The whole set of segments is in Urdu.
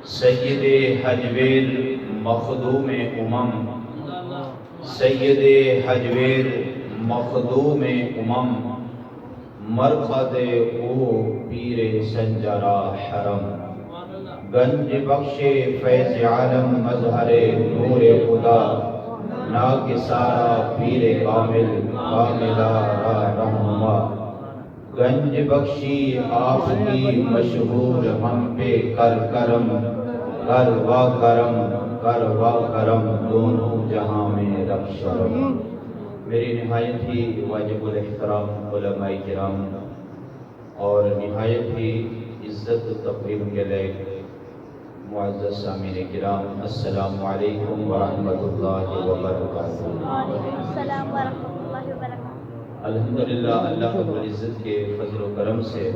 سید حجویر مخدوم سید حجویر مخدوم مرقد او پیر سنجرا حرم گنج بخش فیض عالم مظہر نور خدا ناکسارا پیر کامل کاملہ رہنما گنج بخشی آپ کی مشہور ہم پہ کر کرم کر وا کرم دونوں جہاں میں رکھ شرم۔ میری نہایت ہی واجب الاحترام علماء کرام اور نہایت ہی عزت و تقریم کے لائق معزز سامعین کرام، السلام علیکم ورحمۃ اللہ وبرکاتہ۔ وعلیکم السلام ورحمۃ اللہ وبرکاتہ۔ الحمدللہ اللہ رب العزت کے فضل و کرم سے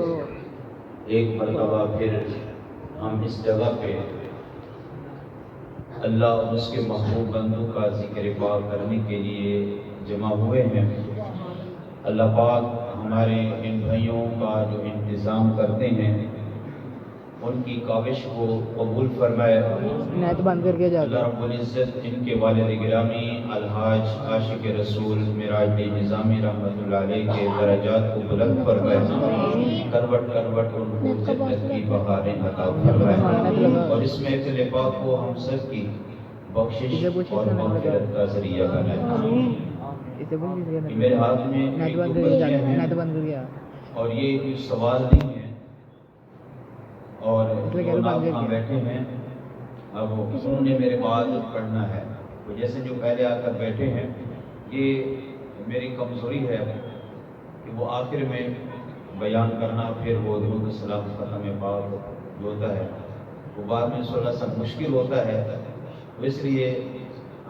ایک مرتبہ پھر ہم اس جگہ پہ اللہ اور اس کے محبوب بندوں کا ذکر پاک کرنے کے لیے جمع ہوئے ہیں۔ اللہ پاک ہمارے ان بھائیوں کا جو انتظام کرتے ہیں ان کی کاوش کو قبول فرمائے۔ اللہ رب العزت ان کے والد گرامی الحاج عاشق رسول معراج نظامی رحمۃ اللہ علیہ کے درجات کو بلند فرمائے، کروٹ کروٹ ان کو جنت کی بہاریں عطا فرمائے، اور اس محفل پاک کو ہم سب کی بخشش اور مغفرت کا ذریعہ بنائے۔ میرے ہاتھ میں ایک دو بچیاں ہیں اور یہ کوئی سوال نہیں ہے، اور دو نام یہاں بیٹھے ہیں، اب انہوں نے میرے بعد پڑھنا ہے، تو جیسے جو پہلے آ کر بیٹھے ہیں، یہ میری کمزوری ہے کہ وہ آخر میں بیان کرنا، پھر وہ درود و سلام ختم پاک جو ہوتا ہے وہ بعد میں تھوڑا سا مشکل ہوتا ہے، تو اس لیے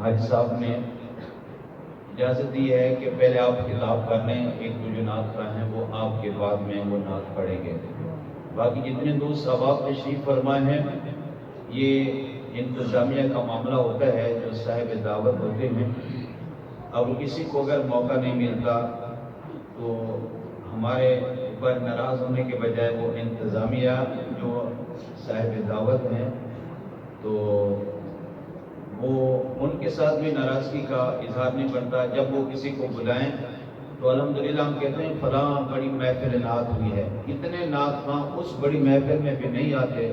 حاجی صاحب نے اجازت دی ہے کہ پہلے آپ خطاب کر لیں، ایک دو جو نعت خواہ ہیں وہ آپ کے بعد میں وہ نعت پڑھیں گے۔ باقی جتنے دوست احباب تشریف فرمائے ہیں، یہ انتظامیہ کا معاملہ ہوتا ہے، جو صاحب دعوت ہوتے ہیں، اب کسی کو اگر موقع نہیں ملتا تو ہمارے اوپر ناراض ہونے کے بجائے وہ انتظامیہ جو صاحب دعوت ہیں تو وہ ان کے ساتھ بھی ناراضگی کا اظہار نہیں بنتا۔ جب وہ کسی کو بلائیں تو الحمدللہ ہم کہتے ہیں فلاں بڑی محفل نعت ہوئی ہے، اتنے نعت خواں اس بڑی محفل میں بھی نہیں آتے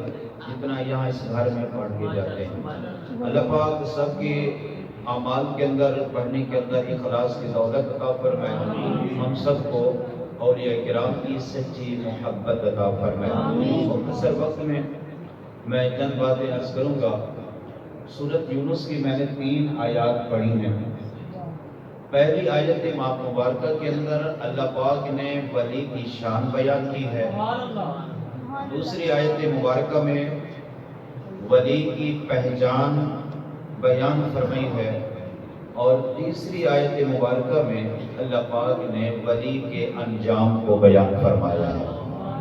جتنا یہاں اس گھر میں پڑھ کے جاتے ہیں۔ اللہ پاک سب کے اعمال کے اندر پڑھنے کے اندر اخلاص کی دولت عطا فرمائے، ہم سب کو اولیاء کرام کی سچی محبت عطا فرمائے۔ مختصر وقت میں چند باتیں عرض کروں گا۔ سورۃ یونس کی میں نے 3 آیات پڑھی ہیں۔ پہلی آیت مبارکہ کے اندر اللہ پاک نے ولی کی شان بیان کی ہے، دوسری آیت مبارکہ میں ولی کی پہچان بیان فرمائی ہے، اور تیسری آیت مبارکہ میں اللہ پاک نے ولی کے انجام کو بیان فرمایا ہے۔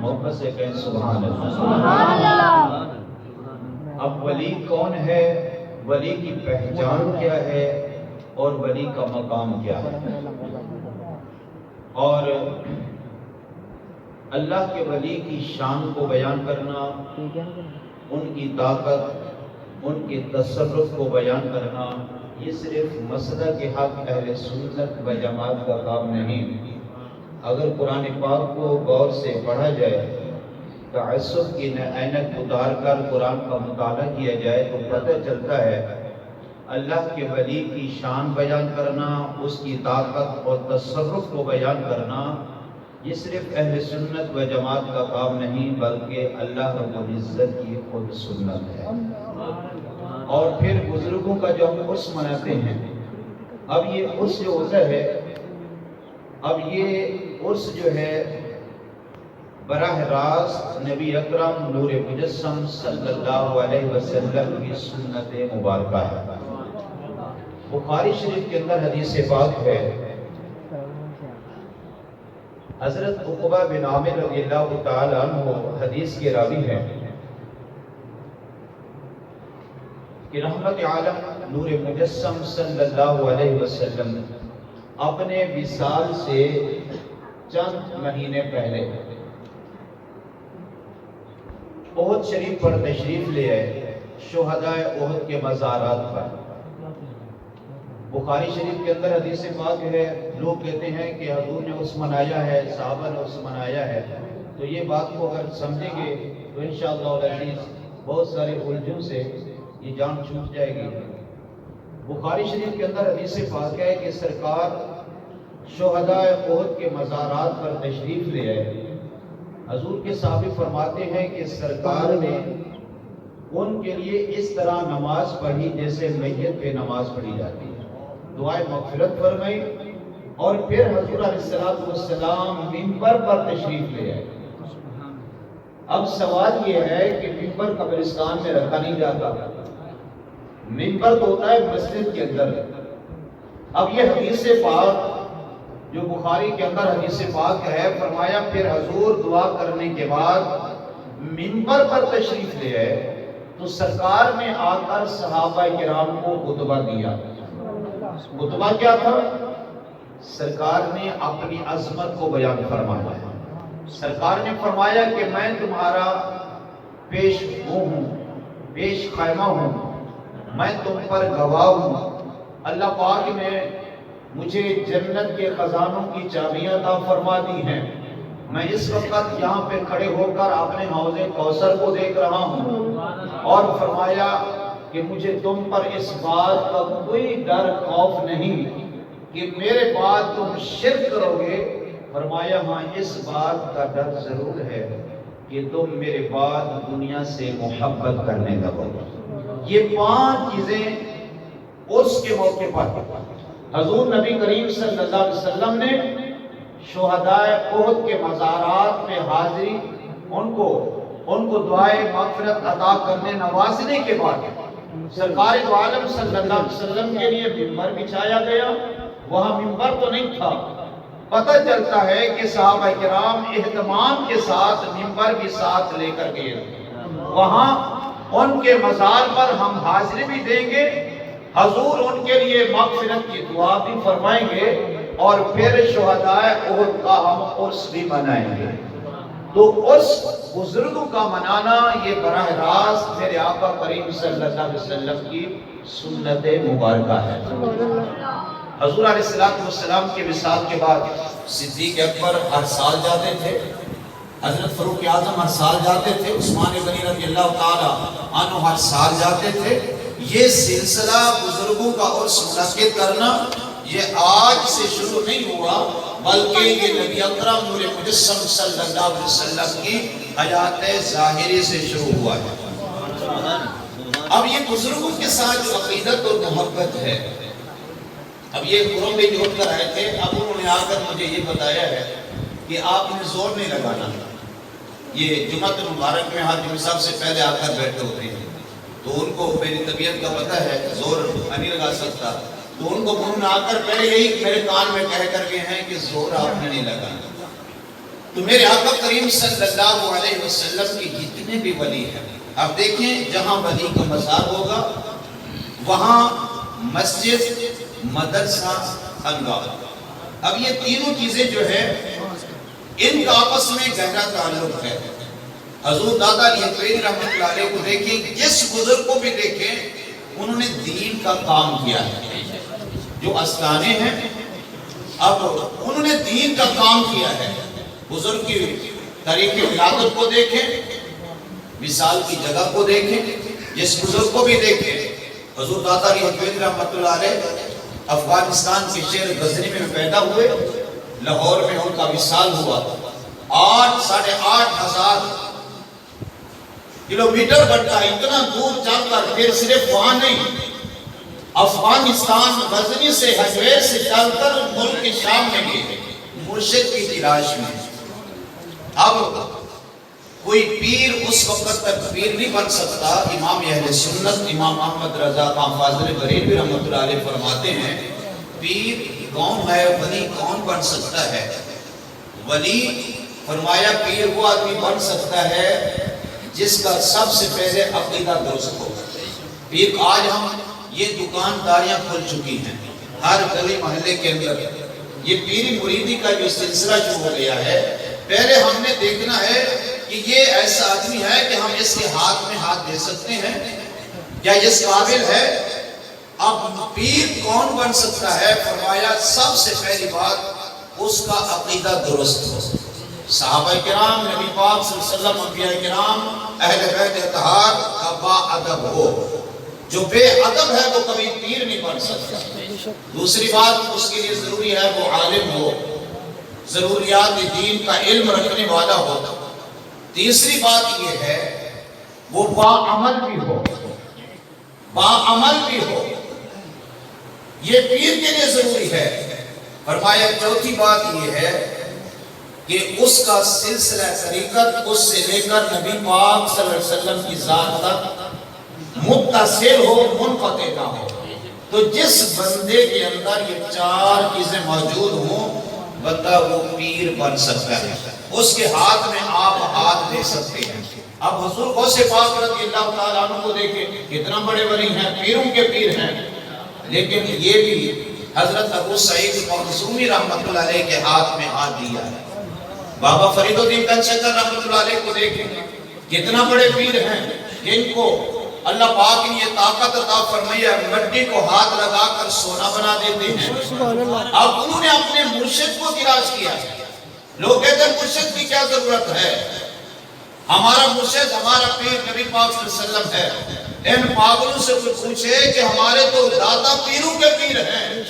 محبت سے کہیں سبحان اللہ۔ اب ولی کون ہے، ولی کی پہچان کیا ہے، اور ولی کا مقام کیا ہے، اور اللہ کے ولی کی شان کو بیان کرنا، ان کی طاقت، ان کے تصرف کو بیان کرنا، یہ صرف مسئلہ کے حق اہل سنت و جماعت کا کام نہیں۔ اگر قرآن پاک کو غور سے پڑھا جائے، تعصب کی عینک اتار کر قرآن کا مطالعہ کیا جائے تو پتہ چلتا ہے اللہ کے ولی کی شان بیان کرنا، اس کی طاقت اور تصرف کو بیان کرنا، یہ صرف اہل سنت و جماعت کا کام نہیں بلکہ اللہ رب العزت کی خود سنت ہے۔ اور پھر بزرگوں کا جو ہم عرس مناتے ہیں، اب یہ عرس جو ہوتا ہے، اب یہ عرس جو ہے براہ راست نبی اکرم نور مجسم صلی اللہ علیہ وسلم کی سنت مبارکہ ہے۔ بخاری شریف کے اندر حدیث پاک ہے، حضرت عقبہ بن عامر رضی اللہ تعالی عنہ حدیث کے راوی ہیں کہ رحمت عالم نور مجسم صلی اللہ علیہ وسلم اپنے وصال سے چند مہینے پہلے احد شریف پر تشریف لے آئے، شہدائے احد کے مزارات پر۔ بخاری شریف کے اندر حدیث پاک ہے، لوگ کہتے ہیں کہ حضور نے عرس منایا ہے، صحابہ نے عرس منایا ہے، تو یہ بات کو اگر سمجھیں گے تو انشاءاللہ العزیز بہت سارے الجھن سے یہ جان چھوٹ جائے گی۔ بخاری شریف کے اندر حدیث پاک ہے کہ سرکار شہدائے احد کے مزارات پر تشریف لے آئے۔ حضور کے صحابی فرماتے ہیں کہ سرکار نے ان کے لیے اس طرح نماز پڑھی جیسے میت پہ نماز پڑھی جاتی ہے، دعائے مغفرت فرمائی، اور پھر حضور علیہ السلام منبر پر تشریف لے آئے۔ اب سوال یہ ہے کہ منبر قبرستان میں رکھا نہیں جاتا، منبر تو ہوتا ہے مسجد کے اندر۔ اب یہ حدیث پاک جو بخاری کے اندر حدیث پاک ہے، فرمایا پھر حضور دعا کرنے کے بعد منبر پر تشریف لے آئے تو سرکار نے آ کر صحابہ کرام کو خطبہ دیا۔ خطبہ کیا تھا؟ سرکار نے اپنی عظمت کو بیان فرمایا۔ سرکار نے فرمایا کہ میں تمہارا پیش ہوں، پیش خیمہ ہوں، میں تم پر گواہ ہوں۔ اللہ پاک نے مجھے جنت کے خزانوں کی چابیاں عطا فرما دی ہیں۔ میں اس وقت یہاں پہ کھڑے ہو کر اپنے حوض کوثر کو دیکھ رہا ہوں، اور فرمایا کہ مجھے تم پر اس بات کا کوئی ڈر خوف نہیں کہ میرے بعد تم شرک کرو گے۔ فرمایا ہاں اس بات کا ڈر ضرور ہے کہ تم میرے بعد دنیا سے محبت کرنے لگو۔ یہ 5 چیزیں اس کے موقع پر حضور نبی کریم صلی اللہ علیہ وسلم نے شہدائے احد کے مزارات میں حاضری، ان کو دعائے مغفرت عطا کرنے نوازنے کے بعد سرکار دو عالم صلی اللہ علیہ وسلم کے لیے منبر بچھایا گیا۔ وہاں منبر تو نہیں تھا، پتہ چلتا ہے کہ صحابہ کرام اہتمام کے ساتھ منبر بھی ساتھ لے کر گئے۔ وہاں ان کے مزار پر ہم حاضری بھی دیں گے، حضور ان کے لیے مغفرت کی دعا بھی فرمائیں گے، اور پھر شہدائے احد کا ہم عرس بھی منائیں گے۔ تو اس بزرگوں کا منانا یہ براہ راست میرے آقا کریم صلی اللہ علیہ وسلم کی سنت مبارکہ ہے۔ حضور علیہ السلام کے وصال کے بعد صدیق اکبر ہر سال جاتے تھے، حضرت فاروق اعظم ہر سال جاتے تھے، عثمان غنی رضی اللہ تعالی عنہ ہر سال جاتے تھے۔ یہ سلسلہ بزرگوں کا عرس منعقد کرنا یہ آج سے شروع نہیں ہوا، بلکہ یہ نبی اکرم نور مجسم صلی اللہ علیہ وسلم کی حیات ظاہری سے شروع ہوا ہے۔ اب یہ بزرگوں کے ساتھ جو عقیدت اور محبت ہے، اب یہ قرآن میں جو کر آئے تھے، اب انہوں نے آ کر مجھے یہ بتایا ہے کہ آپ نے زور نہیں لگانا۔ یہ جمعۃ المبارک میں حاجی صاحب سے پہلے آ کر بیٹھے ہوتے ہیں، تو ان کو میری طبیعت کا پتہ ہے، زور نہیں لگا سکتا، تو ان کو انہوں نے آ کر پہلے یہی میرے کان میں کہہ کر گئے ہیں کہ زور آپ نے نہیں لگانا۔ تو میرے آقا کریم صلی اللہ علیہ وسلم کی جتنے بھی ولی ہیں، اب دیکھیں جہاں ولی کا مزار ہوگا وہاں مسجد، مدرسہ، خانقاہ، اب یہ تینوں چیزیں جو ہے ان کا آپس میں گہرا تعلق ہے۔ حضور دادا علی حجویری رحمۃ اللہ علیہ کو دیکھیں، جس بزرگ کو بھی دیکھیں انہوں نے دین کا کام کیا ہے۔ جو استانے ہیں اب انہوں نے دین کا کام کیا ہے۔ بزرگ کی تاریخ ولادت کو دیکھیں، مثال کی جگہ کو دیکھیں، جس بزرگ کو بھی دیکھیں۔ حضور دادا علی حجویری رحمۃ اللہ علیہ افغانستان کے شہر غزنی میں پیدا ہوئے، لاہور میں ان کا وصال ہوا۔ 8,500 کلومیٹر بنتا ہے، اتنا دور چل کر پھر صرف وہاں نہیں، افغانستان غزنی سے حجویر سے چل کر ملک شام میں گئے مرشد کی تلاش میں۔ اب کوئی پیر اس وقت تک پیر نہیں بن سکتا۔ امام اہل سنت امام احمد رضا خان فاضل بریلوی رحمۃ اللہ علیہ فرماتے ہیں پیر کون ہے، ولی کون بن سکتا ہے؟ ولی فرمایا پیر وہ آدمی بن سکتا ہے جس کا سب سے پہلے عقیدہ درست ہو۔ پیر آج ہم یہ دکانداریاں کھل چکی ہیں ہر گلی محلے کے اندر، یہ پیری مریدی کا جو سلسلہ شروع ہو گیا ہے۔ پہلے ہم نے دیکھنا ہے کہ یہ ایسا آدمی ہے کہ ہم اس کے ہاتھ میں ہاتھ دے سکتے ہیں، کیا اس قابل ہے؟ اب پیر کون بن سکتا ہے؟ فرمایا سب سے پہلی بات اس کا عقیدہ درست ہو، صحابہ کرام، نبی پاک صلی اللہ علیہ وسلم، انبیاء کرام، اہل بیت اطہار کا با ادب ہو۔ جو بے ادب ہے وہ کبھی پیر نہیں بن سکتا۔ دوسری بات اس کے لیے ضروری ہے وہ عالم ہو، ضروریات دین کا علم رکھنے والا ہو۔ تیسری بات یہ ہے وہ باعمل بھی ہو، باعمل بھی ہو، یہ پیر کے لیے ضروری ہے۔ فرمایا چوتھی بات یہ ہے کہ اس کا سلسلہ طریقت اس سے لے کر نبی پاک صلی اللہ علیہ وسلم کی ذات تک متصل ہو، منقطع نہ ہو۔ تو جس بندے کے اندر یہ چار چیزیں موجود ہوں بندہ وہ پیر بن سکتا ہے۔ اس کے ہاتھ میں آپ ہاتھ دے سکتے ہیں۔ اب حضور غوث پاک رضی اللہ تعالیٰ عنہ کو دیکھیں، کتنا بڑے ولی ہیں، پیروں کے پیر ہیں، لیکن یہ بھی حضرت ابو سعید مخزومی رحمۃ اللہ علیہ کے ہاتھ میں ہاتھ دیا ہے۔ بابا فرید الدین کنشکر رحمۃ اللہ علیہ کو دیکھیں، کتنا بڑے پیر ہیں، جن کو اللہ پاک نے یہ طاقت عطا فرمائی ہے، مٹی کو ہاتھ لگا کر سونا بنا دیتے ہیں۔ اب انہوں نے اپنے مرشد کو تلاش کیا۔ لوگ کہتے ہیں مرشد کی کیا ضرورت ہے، ہمارا مرشد ہمارا پیر نبی پاک صلی اللہ علیہ وسلم ہے۔ ان پاگلوں سے کوئی پوچھے کہ ہمارے تو دادا پیروں کے پیر ہیں،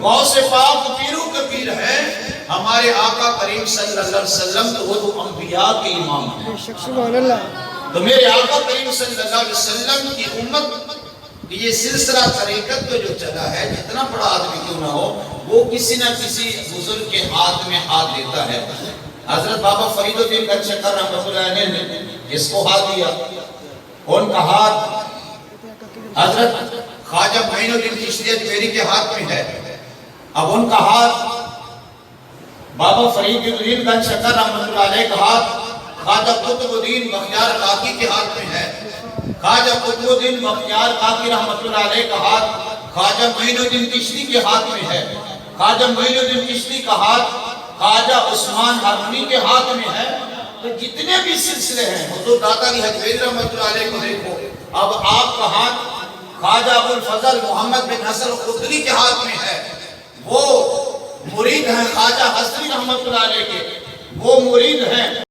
غوث پاک پیروں کے پیر ہیں، ہمارے آقا کریم صلی اللہ علیہ وسلم تو وہ تو انبیاء کے امام ہیں۔ تو میرے آقا کریم صلی اللہ علیہ وسلم کی امت کہ یہ سلسلہ طریقت تو جو چلا ہے، جتنا بڑا آدمی کیوں نہ ہو وہ کسی نہ کسی بزرگ کے ہاتھ میں ہاتھ دیتا ہے۔ حضرت بابا فرید الدین کنشکر رحمۃ اللہ علیہ نے جس کو ہاتھ دیا، ان کا ہاتھ حضرت خواجہ معین الدین چشتی اجمیری کے ہاتھ میں ہے۔ اب ان کا ہاتھ بابا فرید الدین کنشکر رحمۃ اللہ علیہ کا ہاتھ خواجہ قطب الدین بختیار کاکی کے ہاتھ میں ہے۔ خواجہ قطب الدین بختیار کاکی رحمۃ اللہ علیہ کا ہاتھ خواجہ معین الدین چشتی کے ہاتھ میں ہے۔ خواجہ معین الدین چشتی کا ہاتھ خواجہ عثمان ہارونی کے ہاتھ میں ہے۔ تو جتنے بھی سلسلے ہیں، حضور داتا علی حجویری رحمۃ اللہ علیہ کو دیکھو، اب آپ کا ہاتھ خواجہ ابو الفضل محمد بن حسن خدری کے ہاتھ میں ہے۔ وہ مرید ہیں خواجہ حسنی رحمۃ اللہ علیہ کے، وہ مرید ہیں